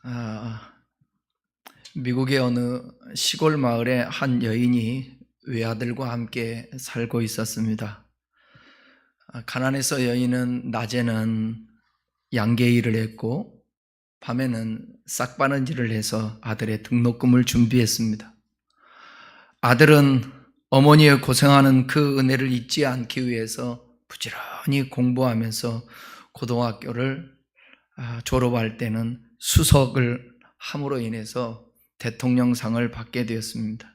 아, 미국의 어느 시골 마을에 한 여인이 외아들과 함께 살고 있었습니다. 가난해서 여인은 낮에는 양계 일을 했고 밤에는 싹바느질을 해서 아들의 등록금을 준비했습니다. 아들은 어머니의 고생하는 그 은혜를 잊지 않기 위해서 부지런히 공부하면서 고등학교를 졸업할 때는 수석을 함으로 인해서 대통령상을 받게 되었습니다.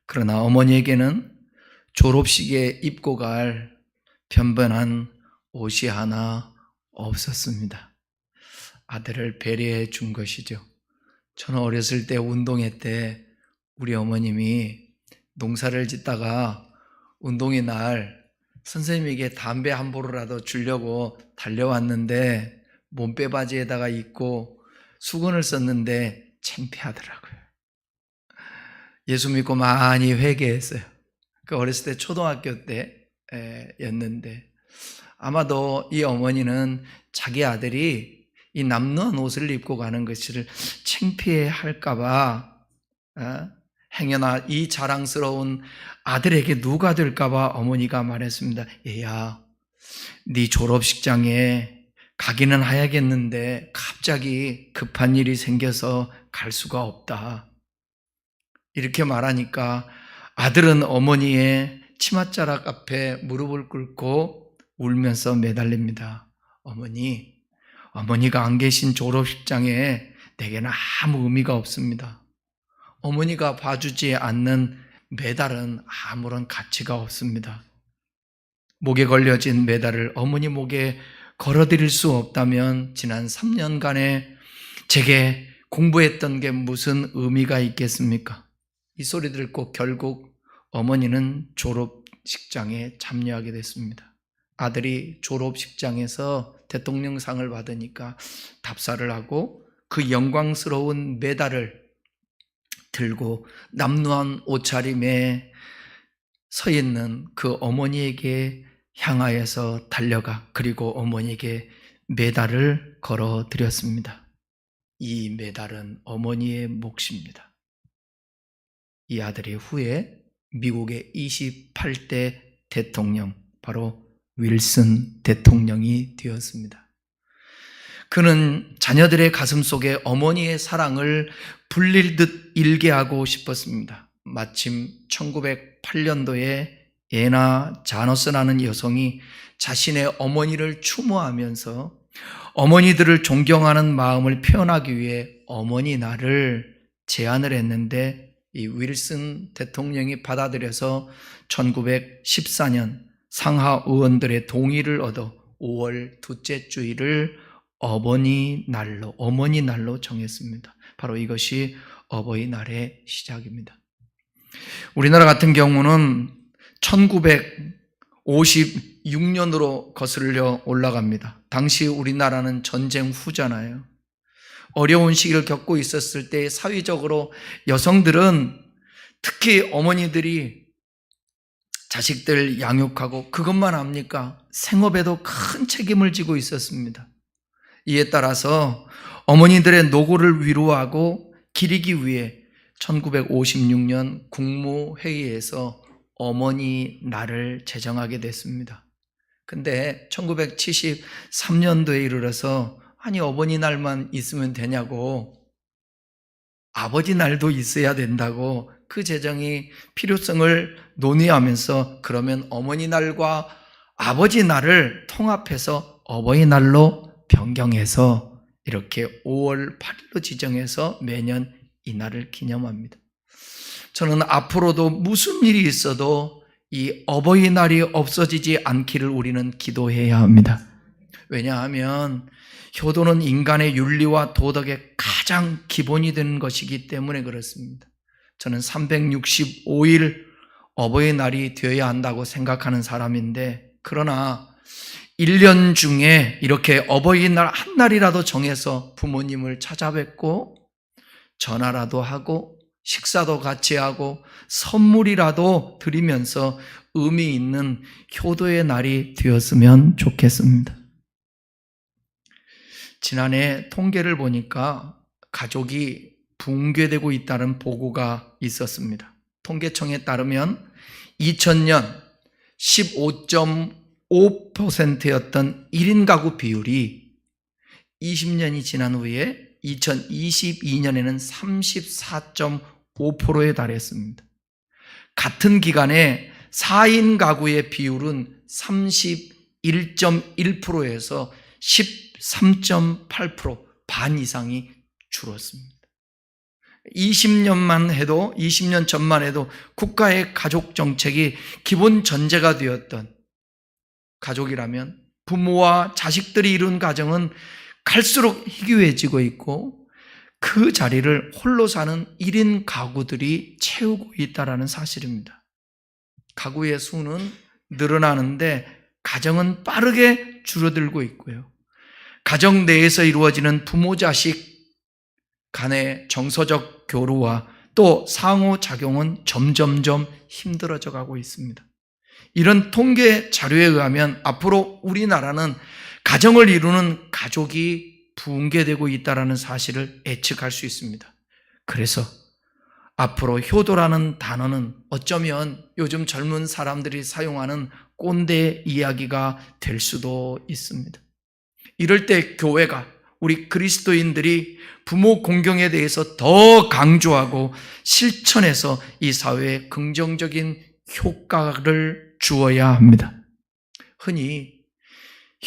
그러나 어머니에게는 졸업식에 입고 갈 변변한 옷이 하나 없었습니다. 아들을 배려해 준 것이죠. 저는 어렸을 때 운동회 때 우리 어머님이 농사를 짓다가 운동회 날 선생님에게 담배 한 보루라도 주려고 달려왔는데 몸빼바지에다가 입고 수건을 썼는데 창피하더라고요. 예수 믿고 많이 회개했어요. 그 어렸을 때 초등학교 때였는데 아마도 이 어머니는 자기 아들이 이 남루한 옷을 입고 가는 것을 창피해 할까봐 행여나 이 자랑스러운 아들에게 누가 될까봐 어머니가 말했습니다. 얘야, 네 졸업식장에 가기는 해야겠는데 갑자기 급한 일이 생겨서 갈 수가 없다. 이렇게 말하니까 아들은 어머니의 치맛자락 앞에 무릎을 꿇고 울면서 매달립니다. 어머니가 안 계신 졸업식장에 내게는 아무 의미가 없습니다. 어머니가 봐주지 않는 메달은 아무런 가치가 없습니다. 목에 걸려진 메달을 어머니 목에 걸어드릴 수 없다면 지난 3년간에 제게 공부했던 게 무슨 의미가 있겠습니까? 이 소리 듣고 결국 어머니는 졸업식장에 참여하게 됐습니다. 아들이 졸업식장에서 대통령상을 받으니까 답사를 하고 그 영광스러운 메달을 들고 남루한 옷차림에 서 있는 그 어머니에게 향하여서 달려가 그리고 어머니에게 메달을 걸어드렸습니다. 이 메달은 어머니의 몫입니다. 이 아들이 후에 미국의 28대 대통령, 바로 윌슨 대통령이 되었습니다. 그는 자녀들의 가슴 속에 어머니의 사랑을 불릴 듯 일게 하고 싶었습니다. 마침 1908년도에 에나 자너스라는 여성이 자신의 어머니를 추모하면서 어머니들을 존경하는 마음을 표현하기 위해 어머니 날을 제안을 했는데 이 윌슨 대통령이 받아들여서 1914년 상하 의원들의 동의를 얻어 5월 둘째 주일을 어머니 날로 정했습니다. 바로 이것이 어버이날의 시작입니다. 우리나라 같은 경우는 1956년으로 거슬려 올라갑니다. 당시 우리나라는 전쟁 후잖아요. 어려운 시기를 겪고 있었을 때 사회적으로 여성들은 특히 어머니들이 자식들 양육하고 그것만 합니까? 생업에도 큰 책임을 지고 있었습니다. 이에 따라서 어머니들의 노고를 위로하고 기리기 위해 1956년 국무회의에서 어머니 날을 제정하게 됐습니다. 근데 1973년도에 이르러서 아니 어머니 날만 있으면 되냐고 아버지 날도 있어야 된다고 그 제정이 필요성을 논의하면서 그러면 어머니 날과 아버지 날을 통합해서 어버이날로 변경해서 이렇게 5월 8일로 지정해서 매년 이 날을 기념합니다. 저는 앞으로도 무슨 일이 있어도 이 어버이날이 없어지지 않기를 우리는 기도해야 합니다. 왜냐하면 효도는 인간의 윤리와 도덕의 가장 기본이 되는 것이기 때문에 그렇습니다. 저는 365일 어버이날이 되어야 한다고 생각하는 사람인데 그러나 1년 중에 이렇게 어버이날 한 날이라도 정해서 부모님을 찾아뵙고 전화라도 하고 식사도 같이 하고 선물이라도 드리면서 의미 있는 효도의 날이 되었으면 좋겠습니다. 지난해 통계를 보니까 가족이 붕괴되고 있다는 보고가 있었습니다. 통계청에 따르면 2000년 15.5%였던 1인 가구 비율이 20년이 지난 후에 2022년에는 34.5%에 달했습니다. 같은 기간에 4인 가구의 비율은 31.1%에서 13.8%, 반 이상이 줄었습니다. 20년 전만 해도 국가의 가족 정책이 기본 전제가 되었던 가족이라면 부모와 자식들이 이룬 가정은 갈수록 희귀해지고 있고 그 자리를 홀로 사는 1인 가구들이 채우고 있다는 사실입니다. 가구의 수는 늘어나는데 가정은 빠르게 줄어들고 있고요. 가정 내에서 이루어지는 부모 자식 간의 정서적 교류와 또 상호작용은 점점점 힘들어져 가고 있습니다. 이런 통계 자료에 의하면 앞으로 우리나라는 가정을 이루는 가족이 붕괴되고 있다는 사실을 예측할 수 있습니다. 그래서 앞으로 효도라는 단어는 어쩌면 요즘 젊은 사람들이 사용하는 꼰대 이야기가 될 수도 있습니다. 이럴 때 교회가, 우리 그리스도인들이 부모 공경에 대해서 더 강조하고 실천해서 이 사회에 긍정적인 효과를 주어야 합니다. 흔히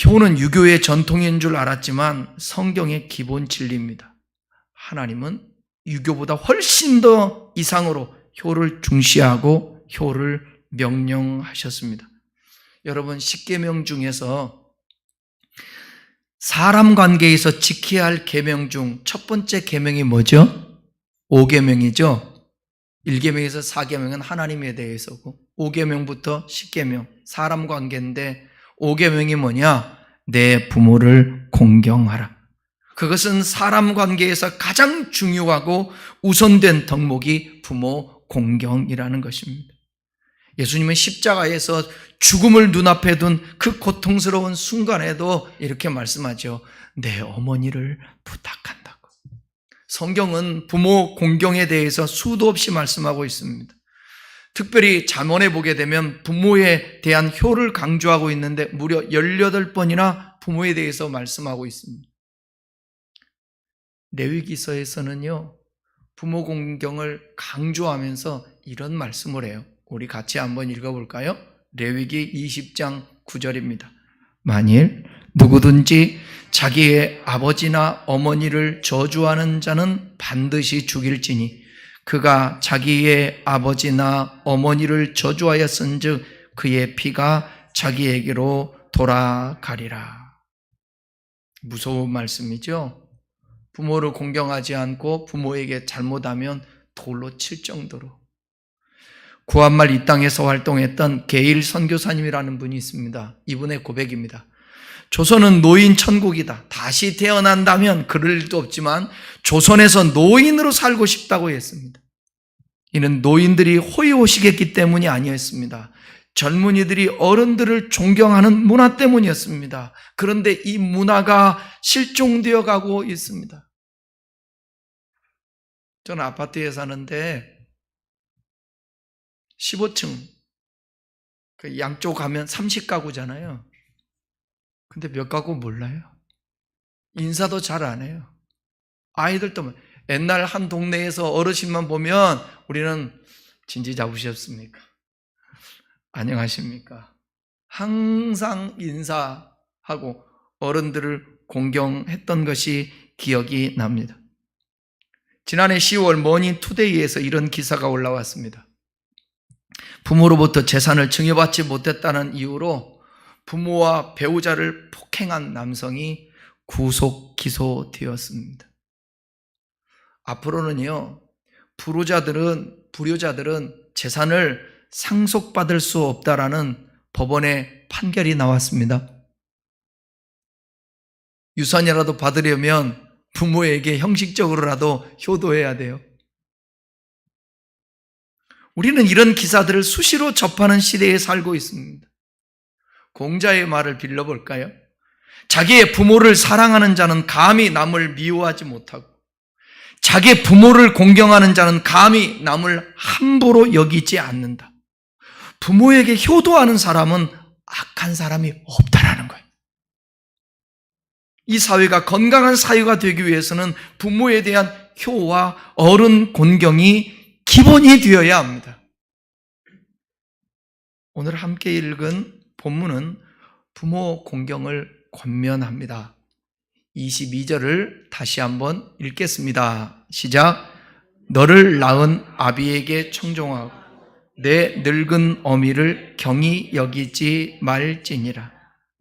효는 유교의 전통인 줄 알았지만 성경의 기본 진리입니다. 하나님은 유교보다 훨씬 더 이상으로 효를 중시하고 효를 명령하셨습니다. 여러분, 십계명 중에서 사람 관계에서 지켜야 할 계명 중 첫 번째 계명이 뭐죠? 5계명이죠. 1계명에서 4계명은 하나님에 대해서고 5계명부터 10계명 사람 관계인데 5계명이 뭐냐? 내 부모를 공경하라. 그것은 사람 관계에서 가장 중요하고 우선된 덕목이 부모 공경이라는 것입니다. 예수님은 십자가에서 죽음을 눈앞에 둔 그 고통스러운 순간에도 이렇게 말씀하죠. 내 어머니를 부탁한다고. 성경은 부모 공경에 대해서 수도 없이 말씀하고 있습니다. 특별히 잠언에 보게 되면 부모에 대한 효를 강조하고 있는데 무려 18번이나 부모에 대해서 말씀하고 있습니다. 레위기서에서는요, 부모 공경을 강조하면서 이런 말씀을 해요. 우리 같이 한번 읽어볼까요? 레위기 20장 9절입니다. 만일 누구든지 자기의 아버지나 어머니를 저주하는 자는 반드시 죽일지니 그가 자기의 아버지나 어머니를 저주하였은즉 그의 피가 자기에게로 돌아가리라. 무서운 말씀이죠. 부모를 공경하지 않고 부모에게 잘못하면 돌로 칠 정도로. 구한말 이 땅에서 활동했던 게일 선교사님이라는 분이 있습니다. 이분의 고백입니다. 조선은 노인 천국이다. 다시 태어난다면 그럴 일도 없지만 조선에서 노인으로 살고 싶다고 했습니다. 이는 노인들이 호의호식했기 때문이 아니었습니다. 젊은이들이 어른들을 존경하는 문화 때문이었습니다. 그런데 이 문화가 실종되어 가고 있습니다. 저는 아파트에 사는데 15층, 그 양쪽 가면 30가구잖아요. 근데 몇 가구 몰라요. 인사도 잘 안 해요. 아이들도 옛날 한 동네에서 어르신만 보면 우리는 진지 잡으셨습니까? 안녕하십니까? 항상 인사하고 어른들을 공경했던 것이 기억이 납니다. 지난해 10월 머니투데이에서 이런 기사가 올라왔습니다. 부모로부터 재산을 증여받지 못했다는 이유로 부모와 배우자를 폭행한 남성이 구속 기소되었습니다. 앞으로는요, 불효자들은 재산을 상속받을 수 없다라는 법원의 판결이 나왔습니다. 유산이라도 받으려면 부모에게 형식적으로라도 효도해야 돼요. 우리는 이런 기사들을 수시로 접하는 시대에 살고 있습니다. 공자의 말을 빌려볼까요? 자기의 부모를 사랑하는 자는 감히 남을 미워하지 못하고 자기 부모를 공경하는 자는 감히 남을 함부로 여기지 않는다. 부모에게 효도하는 사람은 악한 사람이 없다라는 거예요. 이 사회가 건강한 사회가 되기 위해서는 부모에 대한 효와 어른 존경이 기본이 되어야 합니다. 오늘 함께 읽은 본문은 부모 공경을 권면합니다. 22절을 다시 한번 읽겠습니다. 시작. 너를 낳은 아비에게 청종하고 내 늙은 어미를 경히 여기지 말지니라.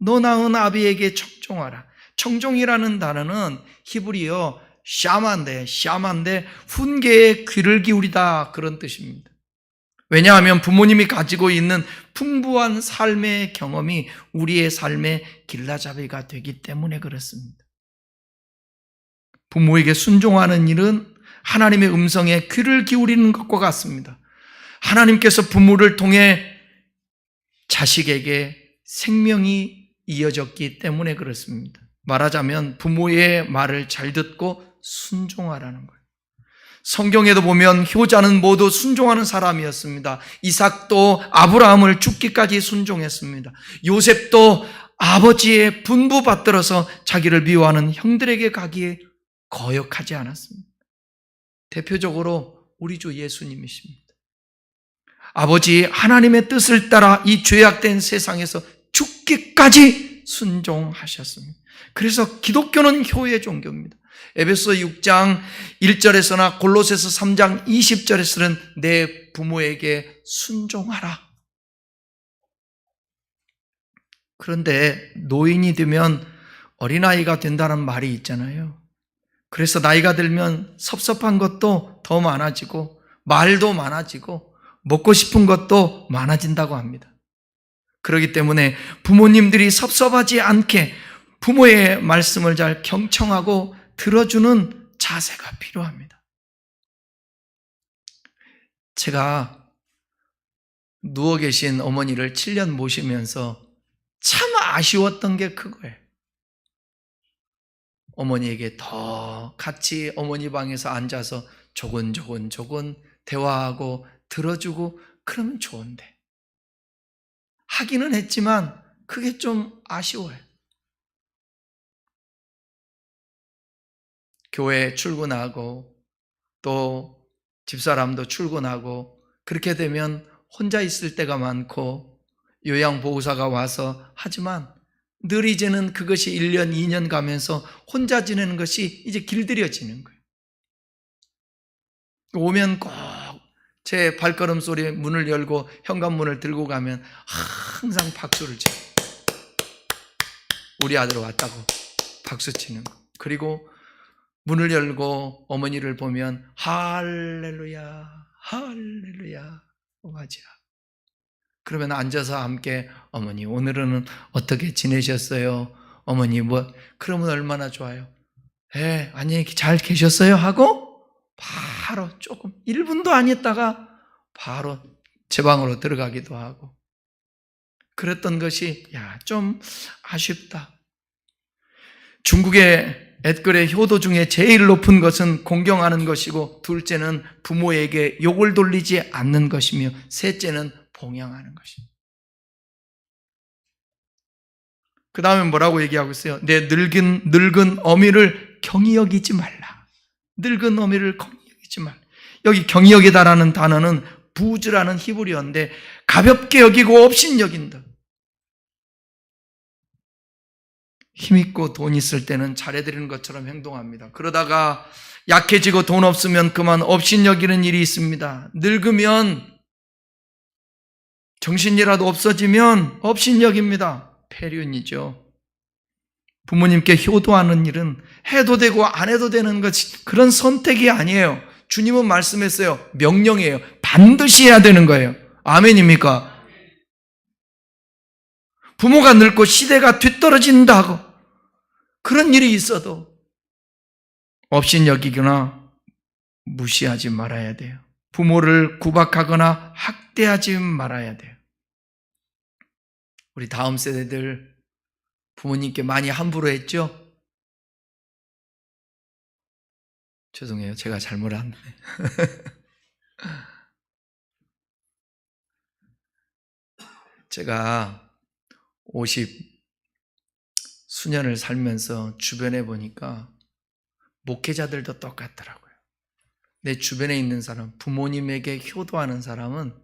너 낳은 아비에게 청종하라. 청종이라는 단어는 히브리어 샤마인데 훈계에 귀를 기울이다 그런 뜻입니다. 왜냐하면 부모님이 가지고 있는 풍부한 삶의 경험이 우리의 삶의 길라잡이가 되기 때문에 그렇습니다. 부모에게 순종하는 일은 하나님의 음성에 귀를 기울이는 것과 같습니다. 하나님께서 부모를 통해 자식에게 생명이 이어졌기 때문에 그렇습니다. 말하자면 부모의 말을 잘 듣고 순종하라는 거예요. 성경에도 보면 효자는 모두 순종하는 사람이었습니다. 이삭도 아브라함을 죽기까지 순종했습니다. 요셉도 아버지의 분부 받들어서 자기를 미워하는 형들에게 가기에 거역하지 않았습니다. 대표적으로 우리 주 예수님이십니다. 아버지 하나님의 뜻을 따라 이 죄악된 세상에서 죽기까지 순종하셨습니다. 그래서 기독교는 효의 종교입니다. 에베소 6장 1절에서나 골로새서 3장 20절에서는 내 부모에게 순종하라. 그런데 노인이 되면 어린아이가 된다는 말이 있잖아요. 그래서 나이가 들면 섭섭한 것도 더 많아지고 말도 많아지고 먹고 싶은 것도 많아진다고 합니다. 그렇기 때문에 부모님들이 섭섭하지 않게 부모의 말씀을 잘 경청하고 들어주는 자세가 필요합니다. 제가 누워 계신 어머니를 7년 모시면서 참 아쉬웠던 게 그거예요. 어머니에게 더 같이 어머니 방에서 앉아서 조곤조곤 대화하고 들어주고 그러면 좋은데 하기는 했지만 그게 좀 아쉬워요. 교회 출근하고 또 집사람도 출근하고 그렇게 되면 혼자 있을 때가 많고 요양보호사가 와서 하지만 늘 이제는 그것이 1년, 2년 가면서 혼자 지내는 것이 이제 길들여지는 거예요. 오면 꼭 제 발걸음 소리에 문을 열고 현관문을 들고 가면 항상 박수를 쳐요. 우리 아들 왔다고 박수 치는 거. 그리고 문을 열고 어머니를 보면 할렐루야 할렐루야 맞아. 그러면 앉아서 함께 어머니 오늘은 어떻게 지내셨어요? 어머니 그러면 얼마나 좋아요. 안녕히 잘 계셨어요? 하고 바로 조금 1분도 안 있다가 바로 제 방으로 들어가기도 하고 그랬던 것이 좀 아쉽다. 중국의 엣글의 효도 중에 제일 높은 것은 공경하는 것이고 둘째는 부모에게 욕을 돌리지 않는 것이며 셋째는 봉양하는 것입니다. 그 다음에 뭐라고 얘기하고 있어요? 내 늙은 어미를 경히 여기지 말라. 늙은 어미를 경히 여기지 말라. 여기 경히 여기다라는 단어는 부즈라는 히브리어인데 가볍게 여기고 업신 여긴다. 힘있고 돈 있을 때는 잘해드리는 것처럼 행동합니다. 그러다가 약해지고 돈 없으면 그만 업신여기는 일이 있습니다. 늙으면 정신이라도 없어지면 업신여깁니다. 폐륜이죠. 부모님께 효도하는 일은 해도 되고 안 해도 되는 것이 그런 선택이 아니에요. 주님은 말씀했어요. 명령이에요. 반드시 해야 되는 거예요. 아멘입니까? 부모가 늙고 시대가 뒤떨어진다고 그런 일이 있어도 업신여기거나 무시하지 말아야 돼요. 부모를 구박하거나 학대하지 말아야 돼요. 우리 다음 세대들 부모님께 많이 함부로 했죠? 죄송해요. 제가 잘못했네. 제가 50 수년을 살면서 주변에 보니까 목회자들도 똑같더라고요. 내 주변에 있는 사람, 부모님에게 효도하는 사람은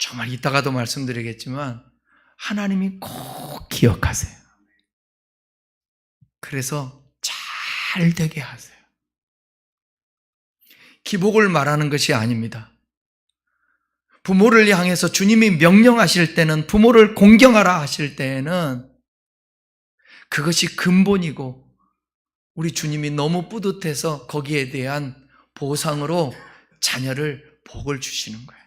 정말 이따가도 말씀드리겠지만 하나님이 꼭 기억하세요. 그래서 잘 되게 하세요. 기복을 말하는 것이 아닙니다. 부모를 향해서 주님이 명령하실 때는, 부모를 공경하라 하실 때에는 그것이 근본이고 우리 주님이 너무 뿌듯해서 거기에 대한 보상으로 자녀를 복을 주시는 거예요.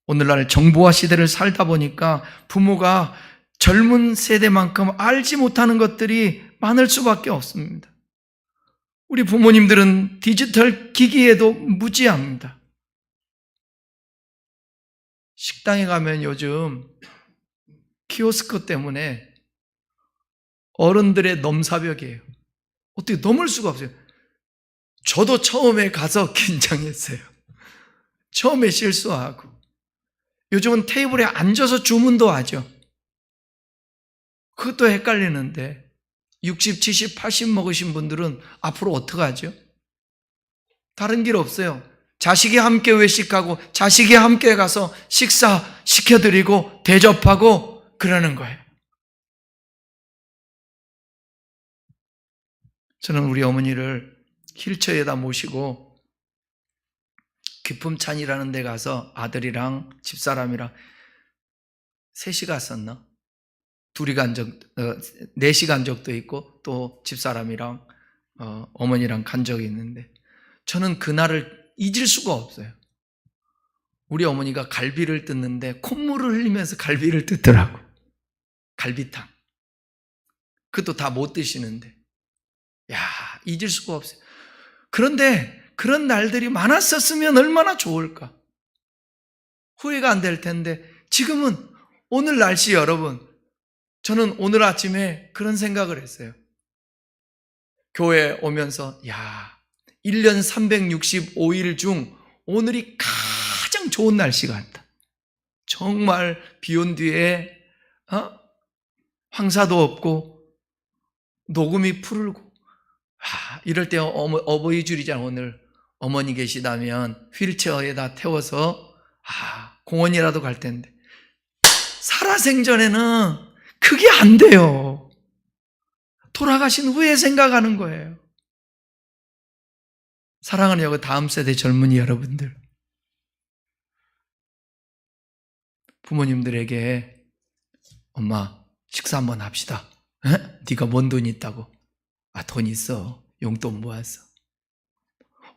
오늘날 정보화 시대를 살다 보니까 부모가 젊은 세대만큼 알지 못하는 것들이 많을 수밖에 없습니다. 우리 부모님들은 디지털 기기에도 무지합니다. 식당에 가면 요즘 키오스크 때문에 어른들의 넘사벽이에요. 어떻게 넘을 수가 없어요. 저도 처음에 가서 긴장했어요. 처음에 실수하고. 요즘은 테이블에 앉아서 주문도 하죠. 그것도 헷갈리는데 60, 70, 80 먹으신 분들은 앞으로 어떻게 하죠? 다른 길 없어요. 자식이 함께 외식하고 자식이 함께 가서 식사 시켜드리고 대접하고 그러는 거예요. 저는 우리 어머니를 휠체어에다 모시고 기품찬이라는 데 가서 아들이랑 집사람이랑 3시 갔었나? 둘이 간 적, 4시 간 적도 있고 또 집사람이랑 어머니랑 간 적이 있는데 저는 그날을 잊을 수가 없어요. 우리 어머니가 갈비를 뜯는데 콧물을 흘리면서 갈비를 뜯더라고. 갈비탕. 그것도 다 못 드시는데. 야, 잊을 수가 없어요. 그런데 그런 날들이 많았었으면 얼마나 좋을까. 후회가 안 될 텐데 지금은 오늘 날씨 여러분, 저는 오늘 아침에 그런 생각을 했어요. 교회 오면서 1년 365일 중 오늘이 가장 좋은 날씨 같다. 정말 비 온 뒤에 황사도 없고 녹음이 푸르고 이럴 때 어버이 줄이잖아. 오늘 어머니 계시다면 휠체어에다 태워서 공원이라도 갈 텐데 살아생전에는 그게 안 돼요. 돌아가신 후에 생각하는 거예요. 사랑하는 여기 다음 세대 젊은이 여러분들, 부모님들에게 엄마 식사 한번 합시다. 네가 뭔 돈 있다고? 돈 있어. 용돈 모았어.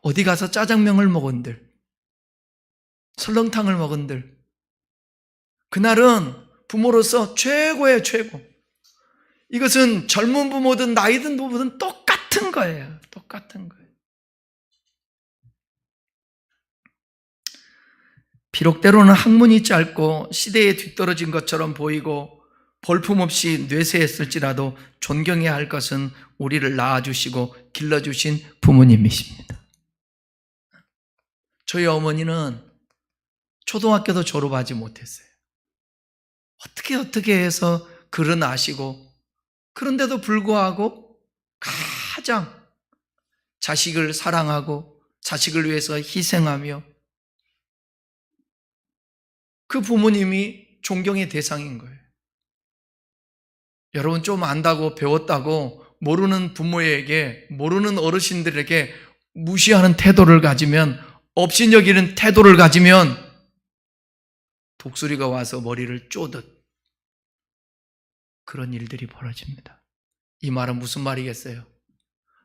어디 가서 짜장면을 먹은들, 설렁탕을 먹은들, 그날은 부모로서 최고예요, 최고. 이것은 젊은 부모든 나이 든 부모든 똑같은 거예요. 똑같은 거예요. 비록 때로는 학문이 짧고 시대에 뒤떨어진 것처럼 보이고 볼품없이 뇌세했을지라도 존경해야 할 것은 우리를 낳아주시고 길러주신 부모님이십니다. 저희 어머니는 초등학교도 졸업하지 못했어요. 어떻게 해서 글은 아시고, 그런데도 불구하고 가장 자식을 사랑하고 자식을 위해서 희생하며 그 부모님이 존경의 대상인 거예요. 여러분 좀 안다고 배웠다고 모르는 부모에게, 모르는 어르신들에게 무시하는 태도를 가지면, 업신여기는 태도를 가지면 독수리가 와서 머리를 쪼듯 그런 일들이 벌어집니다. 이 말은 무슨 말이겠어요?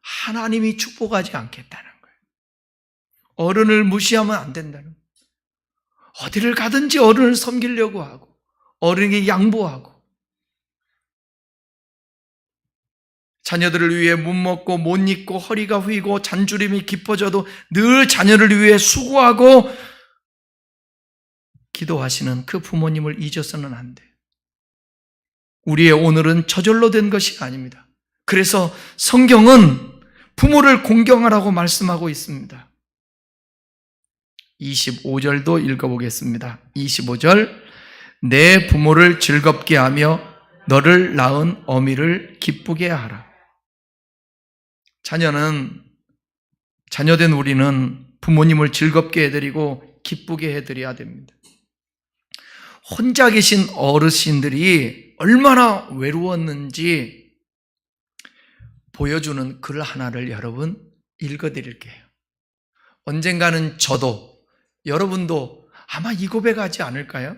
하나님이 축복하지 않겠다는 거예요. 어른을 무시하면 안 된다는 거예요. 어디를 가든지 어른을 섬기려고 하고 어른에게 양보하고 자녀들을 위해 못 먹고 못 입고 허리가 휘고 잔주림이 깊어져도 늘 자녀를 위해 수고하고 기도하시는 그 부모님을 잊어서는 안 돼요. 우리의 오늘은 저절로 된 것이 아닙니다. 그래서 성경은 부모를 공경하라고 말씀하고 있습니다. 25절도 읽어보겠습니다. 25절, 내 부모를 즐겁게 하며 너를 낳은 어미를 기쁘게 하라. 자녀된 우리는 부모님을 즐겁게 해드리고 기쁘게 해드려야 됩니다. 혼자 계신 어르신들이 얼마나 외로웠는지 보여주는 글 하나를 여러분 읽어드릴게요. 언젠가는 저도, 여러분도 아마 이 고백하지 않을까요?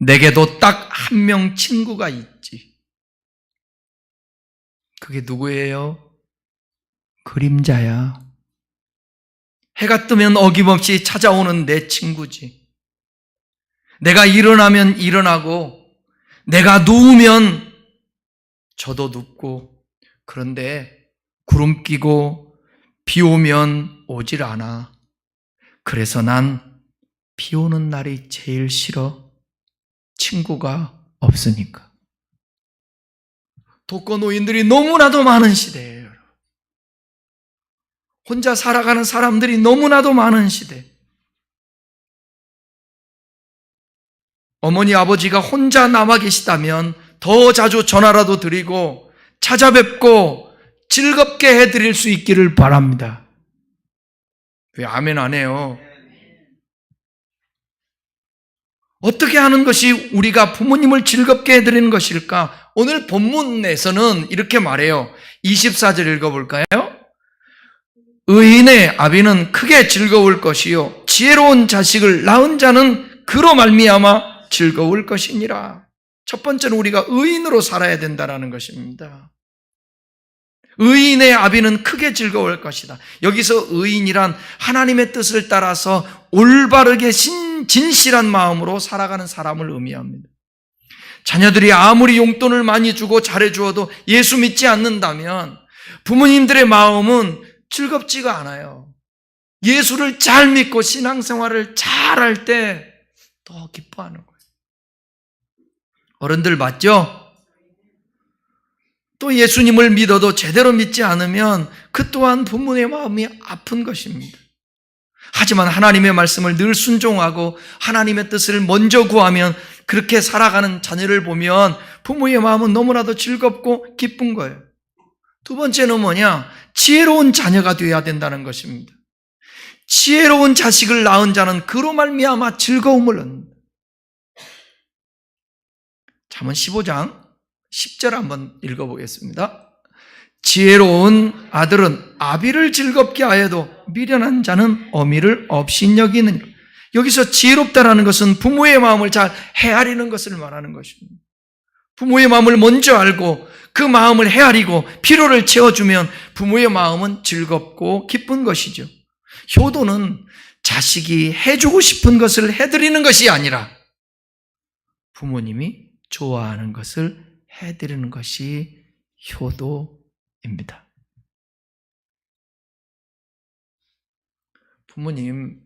내게도 딱 한 명 친구가 있지. 그게 누구예요? 그림자야. 해가 뜨면 어김없이 찾아오는 내 친구지. 내가 일어나면 일어나고, 내가 누우면 저도 눕고, 그런데 구름 끼고 비 오면 오질 않아. 그래서 난 비 오는 날이 제일 싫어. 친구가 없으니까. 독거노인들이 너무나도 많은 시대예요. 혼자 살아가는 사람들이 너무나도 많은 시대. 어머니, 아버지가 혼자 남아 계시다면 더 자주 전화라도 드리고 찾아뵙고 즐겁게 해드릴 수 있기를 바랍니다. 왜 아멘 안 해요? 어떻게 하는 것이 우리가 부모님을 즐겁게 해드리는 것일까? 오늘 본문에서는 이렇게 말해요. 24절 읽어볼까요? 의인의 아비는 크게 즐거울 것이요 지혜로운 자식을 낳은 자는 그로 말미암아 즐거울 것이니라. 첫 번째는 우리가 의인으로 살아야 된다는 것입니다. 의인의 아비는 크게 즐거울 것이다. 여기서 의인이란 하나님의 뜻을 따라서 올바르게 진실한 마음으로 살아가는 사람을 의미합니다. 자녀들이 아무리 용돈을 많이 주고 잘해주어도 예수 믿지 않는다면 부모님들의 마음은 즐겁지가 않아요. 예수를 잘 믿고 신앙생활을 잘할 때 더 기뻐하는 거예요. 어른들 맞죠? 또 예수님을 믿어도 제대로 믿지 않으면 그 또한 부모의 마음이 아픈 것입니다. 하지만 하나님의 말씀을 늘 순종하고 하나님의 뜻을 먼저 구하면 그렇게 살아가는 자녀를 보면 부모의 마음은 너무나도 즐겁고 기쁜 거예요. 두 번째는 뭐냐? 지혜로운 자녀가 되어야 된다는 것입니다. 지혜로운 자식을 낳은 자는 그로 말미암아 즐거움을 얻는다. 잠언 15장 10절 한번 읽어보겠습니다. 지혜로운 아들은 아비를 즐겁게 하여도 미련한 자는 어미를 업신여기느니라. 여기서 지혜롭다라는 것은 부모의 마음을 잘 헤아리는 것을 말하는 것입니다. 부모의 마음을 먼저 알고 그 마음을 헤아리고 필요를 채워주면 부모의 마음은 즐겁고 기쁜 것이죠. 효도는 자식이 해주고 싶은 것을 해드리는 것이 아니라 부모님이 좋아하는 것을 해드리는 것이 효도입니다. 부모님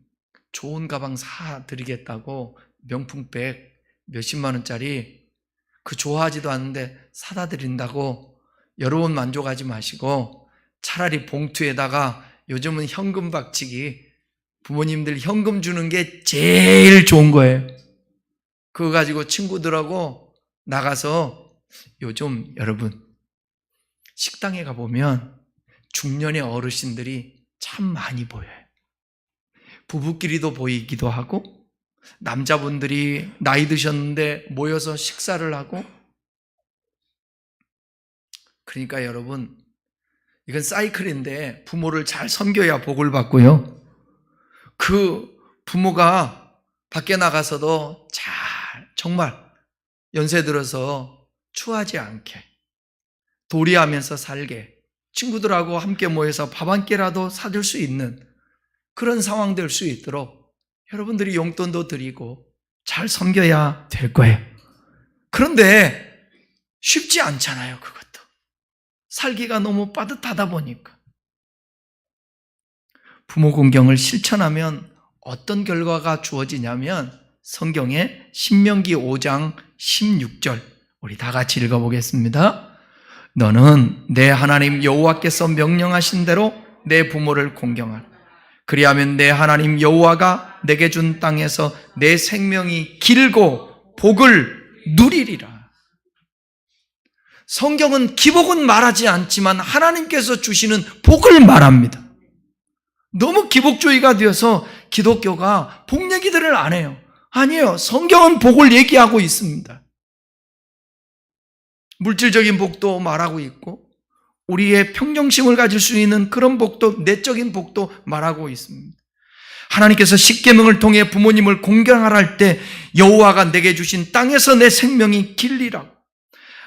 좋은 가방 사드리겠다고 명품백 몇십만 원짜리 그 좋아하지도 않는데 사다 드린다고 여러분 만족하지 마시고 차라리 봉투에다가 요즘은 현금 박치기, 부모님들 현금 주는 게 제일 좋은 거예요. 그거 가지고 친구들하고 나가서 요즘 여러분 식당에 가보면 중년의 어르신들이 참 많이 보여요. 부부끼리도 보이기도 하고 남자분들이 나이 드셨는데 모여서 식사를 하고, 그러니까 여러분 이건 사이클인데 부모를 잘 섬겨야 복을 받고요. 그 부모가 밖에 나가서도 잘 정말 연세 들어서 추하지 않게 도리하면서 살게 친구들하고 함께 모여서 밥 한 끼라도 사줄 수 있는 그런 상황 될 수 있도록 여러분들이 용돈도 드리고 잘 섬겨야 될 거예요. 그런데 쉽지 않잖아요. 그것도 살기가 너무 빠듯하다 보니까. 부모 공경을 실천하면 어떤 결과가 주어지냐면 성경의 신명기 5장 16절 우리 다 같이 읽어보겠습니다. 너는 내 하나님 여호와께서 명령하신 대로 내 부모를 공경하라. 그리하면 내 하나님 여호와가 내게 준 땅에서 내 생명이 길고 복을 누리리라. 성경은 기복은 말하지 않지만 하나님께서 주시는 복을 말합니다. 너무 기복주의가 되어서 기독교가 복 얘기들을 안 해요. 아니에요. 성경은 복을 얘기하고 있습니다. 물질적인 복도 말하고 있고 우리의 평정심을 가질 수 있는 그런 복도, 내적인 복도 말하고 있습니다. 하나님께서 십계명을 통해 부모님을 공경하라 할 때 여호와가 내게 주신 땅에서 내 생명이 길리라고.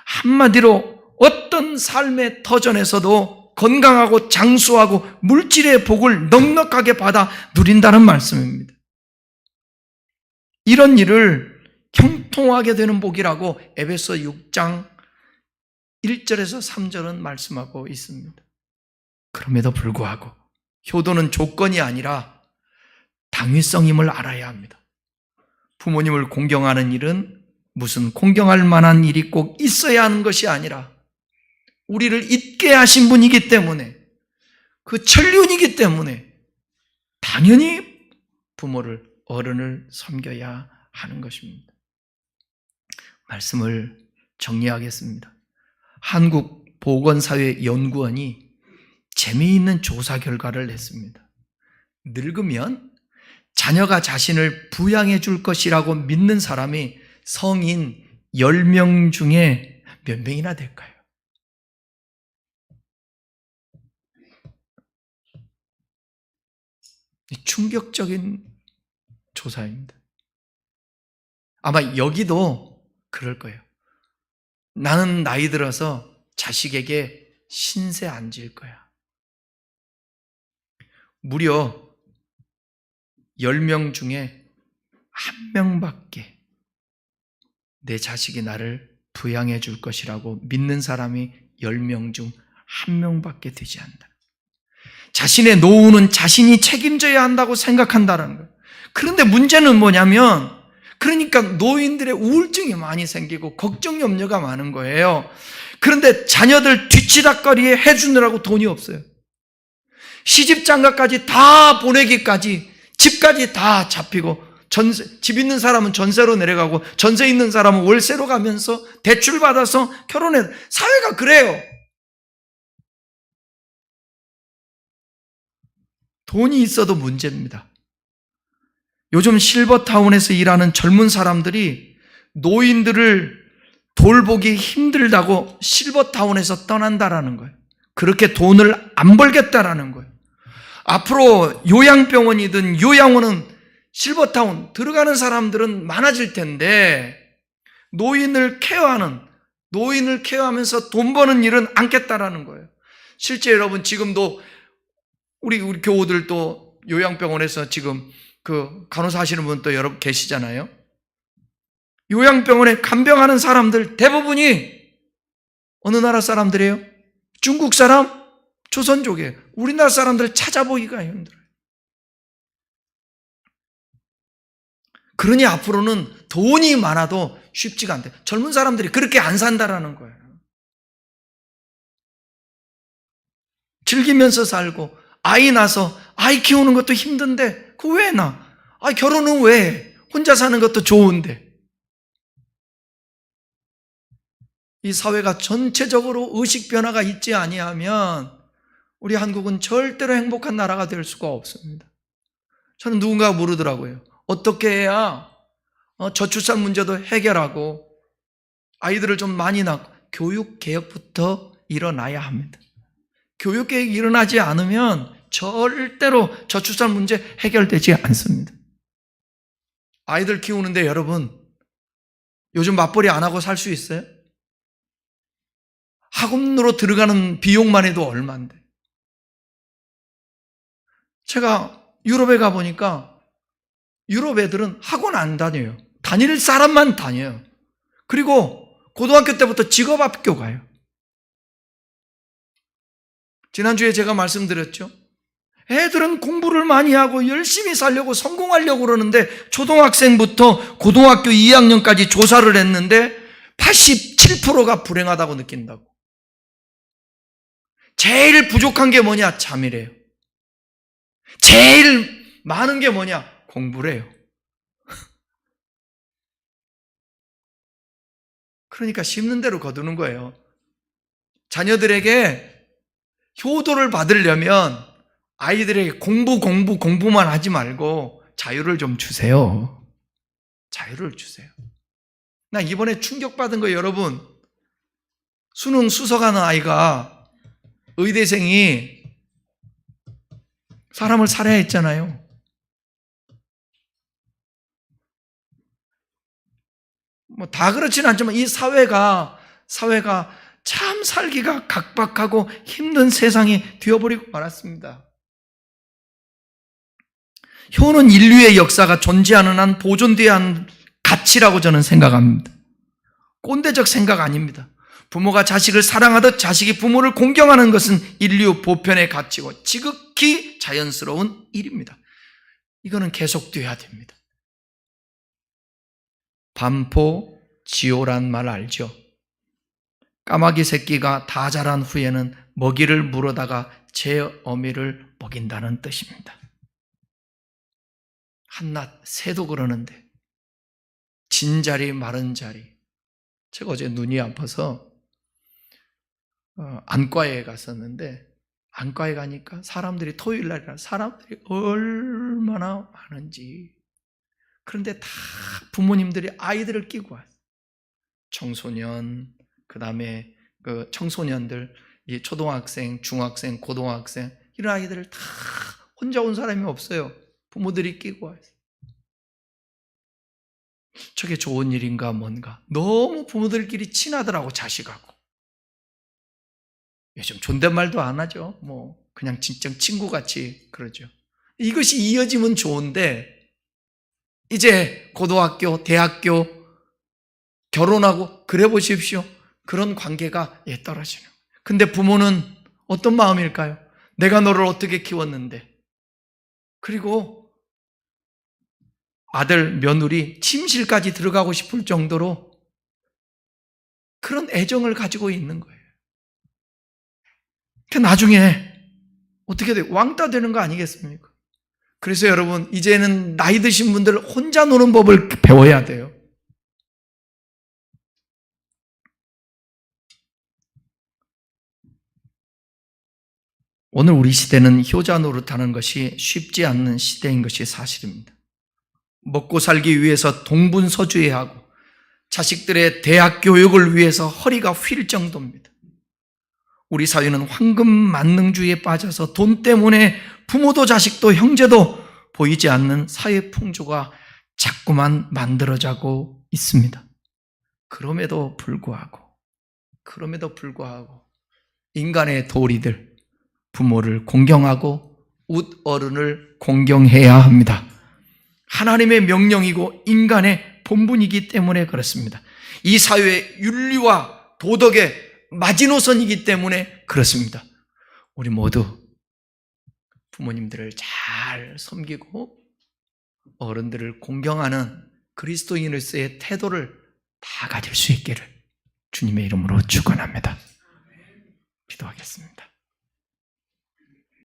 한마디로 어떤 삶의 터전에서도 건강하고 장수하고 물질의 복을 넉넉하게 받아 누린다는 말씀입니다. 이런 일을 형통하게 되는 복이라고 에베소 6장 1절에서 3절은 말씀하고 있습니다. 그럼에도 불구하고 효도는 조건이 아니라 당위성임을 알아야 합니다. 부모님을 공경하는 일은 무슨 공경할 만한 일이 꼭 있어야 하는 것이 아니라 우리를 있게 하신 분이기 때문에, 그 천륜이기 때문에 당연히 부모를, 어른을 섬겨야 하는 것입니다. 말씀을 정리하겠습니다. 한국보건사회연구원이 재미있는 조사 결과를 냈습니다. 늙으면 자녀가 자신을 부양해 줄 것이라고 믿는 사람이 성인 10명 중에 몇 명이나 될까요? 충격적인 조사입니다. 아마 여기도 그럴 거예요. 나는 나이 들어서 자식에게 신세 안 질 거야. 무려 10명 중에 1명밖에 내 자식이 나를 부양해 줄 것이라고 믿는 사람이 10명 중 1명밖에 되지 않는다. 자신의 노후는 자신이 책임져야 한다고 생각한다는 거예요. 그런데 문제는 뭐냐면, 그러니까 노인들의 우울증이 많이 생기고 걱정 염려가 많은 거예요. 그런데 자녀들 뒤치다꺼리 해주느라고 돈이 없어요. 시집장가까지 다 보내기까지, 집까지 다 잡히고, 집 있는 사람은 전세로 내려가고 전세 있는 사람은 월세로 가면서 대출 받아서 결혼해. 사회가 그래요. 돈이 있어도 문제입니다. 요즘 실버타운에서 일하는 젊은 사람들이 노인들을 돌보기 힘들다고 실버타운에서 떠난다라는 거예요. 그렇게 돈을 안 벌겠다라는 거예요. 앞으로 요양병원이든 요양원은 실버타운 들어가는 사람들은 많아질 텐데 노인을 케어하면서 돈 버는 일은 않겠다라는 거예요. 실제 여러분 지금도 우리 교우들도 요양병원에서 지금 그 간호사 하시는 분도 여러분 계시잖아요. 요양병원에 간병하는 사람들 대부분이 어느 나라 사람들이에요? 중국 사람? 조선족이에요. 우리나라 사람들 찾아보기가 힘들어요. 그러니 앞으로는 돈이 많아도 쉽지가 않대. 젊은 사람들이 그렇게 안 산다라는 거예요. 즐기면서 살고 아이 낳아서 아이 키우는 것도 힘든데 그거 왜 낳아? 결혼은 왜 해? 혼자 사는 것도 좋은데. 이 사회가 전체적으로 의식 변화가 있지 아니하면 우리 한국은 절대로 행복한 나라가 될 수가 없습니다. 저는 누군가가 물으더라고요. 어떻게 해야 저출산 문제도 해결하고 아이들을 좀 많이 낳고. 교육개혁부터 일어나야 합니다. 교육개혁이 일어나지 않으면 절대로 저출산 문제 해결되지 않습니다. 아이들 키우는데 여러분 요즘 맞벌이 안 하고 살 수 있어요? 학원으로 들어가는 비용만 해도 얼마인데. 제가 유럽에 가보니까 유럽 애들은 학원 안 다녀요. 다닐 사람만 다녀요. 그리고 고등학교 때부터 직업학교 가요. 지난주에 제가 말씀드렸죠. 애들은 공부를 많이 하고 열심히 살려고 성공하려고 그러는데 초등학생부터 고등학교 2학년까지 조사를 했는데 87%가 불행하다고 느낀다고. 제일 부족한 게 뭐냐? 잠이래요. 제일 많은 게 뭐냐? 공부래요. 그러니까 심는 대로 거두는 거예요. 자녀들에게 효도를 받으려면 아이들에게 공부만 하지 말고 자유를 좀 주세요. 자유를 주세요. 나 이번에 충격받은 거 여러분, 수능 수석하는 아이가 의대생이 사람을 살해했잖아요. 뭐 다 그렇지는 않지만 이 사회가 참 살기가 각박하고 힘든 세상이 되어버리고 말았습니다. 효는 인류의 역사가 존재하는 한 보존되어야 하는 가치라고 저는 생각합니다. 꼰대적 생각 아닙니다. 부모가 자식을 사랑하듯 자식이 부모를 공경하는 것은 인류 보편의 가치고 지극히 자연스러운 일입니다. 이거는 계속되어야 됩니다. 반포지호란 말 알죠? 까마귀 새끼가 다 자란 후에는 먹이를 물어다가 제 어미를 먹인다는 뜻입니다. 한낱 새도 그러는데 진자리 마른 자리. 제가 어제 눈이 아파서 안과에 갔었는데 안과에 가니까 사람들이 토요일날이라 사람들이 얼마나 많은지. 그런데 다 부모님들이 아이들을 끼고 왔어요. 청소년, 그 다음에 그 청소년들, 초등학생, 중학생, 고등학생 이런 아이들을 다 혼자 온 사람이 없어요. 부모들이 끼고 와요. 저게 좋은 일인가 뭔가. 너무 부모들끼리 친하더라고, 자식하고. 요즘 존댓말도 안 하죠. 뭐 그냥 진짜 친구같이 그러죠. 이것이 이어지면 좋은데 이제 고등학교, 대학교 결혼하고 그래 보십시오. 그런 관계가 떨어지는. 근데 부모는 어떤 마음일까요? 내가 너를 어떻게 키웠는데. 그리고 아들, 며느리 침실까지 들어가고 싶을 정도로 그런 애정을 가지고 있는 거예요. 그 나중에 어떻게 돼요? 왕따 되는 거 아니겠습니까? 그래서 여러분, 이제는 나이 드신 분들 혼자 노는 법을 배워야 돼요. 오늘 우리 시대는 효자 노릇하는 것이 쉽지 않는 시대인 것이 사실입니다. 먹고 살기 위해서 동분서주해야 하고 자식들의 대학 교육을 위해서 허리가 휠 정도입니다. 우리 사회는 황금 만능주의에 빠져서 돈 때문에 부모도 자식도 형제도 보이지 않는 사회 풍조가 자꾸만 만들어지고 있습니다. 그럼에도 불구하고 인간의 도리들, 부모를 공경하고 웃어른을 공경해야 합니다. 하나님의 명령이고 인간의 본분이기 때문에 그렇습니다. 이 사회의 윤리와 도덕의 마지노선이기 때문에 그렇습니다. 우리 모두 부모님들을 잘 섬기고 어른들을 공경하는 그리스도인으로서의 태도를 다 가질 수 있기를 주님의 이름으로 축원합니다. 기도하겠습니다.